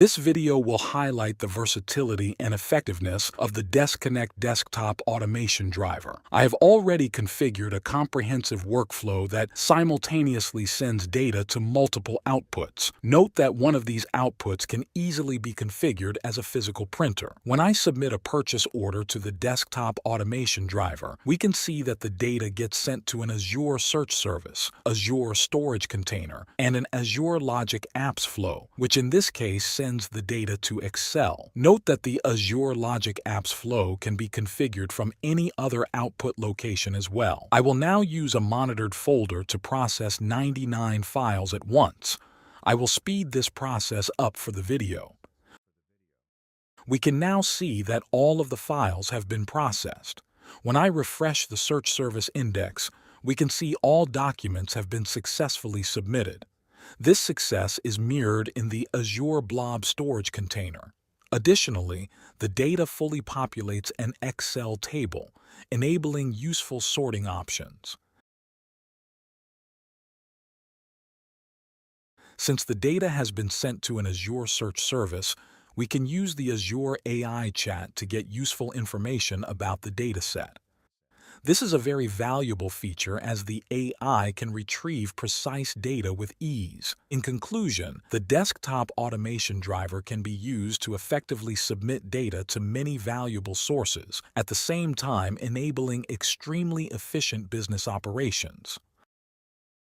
This video will highlight the versatility and effectiveness of the DeskConnect desktop automation driver. I have already configured a comprehensive workflow that simultaneously sends data to multiple outputs. Note that one of these outputs can easily be configured as a physical printer. When I submit a purchase order to the desktop automation driver, we can see that the data gets sent to an Azure search service, Azure storage container, and an Azure Logic Apps flow, which in this case sends the data to Excel. Note that the Azure Logic Apps flow can be configured from any other output location as well. I will now use a monitored folder to process 99 files at once. I will speed this process up for the video. We can now see that all of the files have been processed. When I refresh the search service index, we can see all documents have been successfully submitted. This success is mirrored in the Azure Blob storage container. Additionally, the data fully populates an Excel table, enabling useful sorting options. Since the data has been sent to an Azure search service, we can use the Azure AI chat to get useful information about the dataset. This is a very valuable feature as the AI can retrieve precise data with ease. In conclusion, the desktop automation driver can be used to effectively submit data to many valuable sources, at the same time enabling extremely efficient business operations.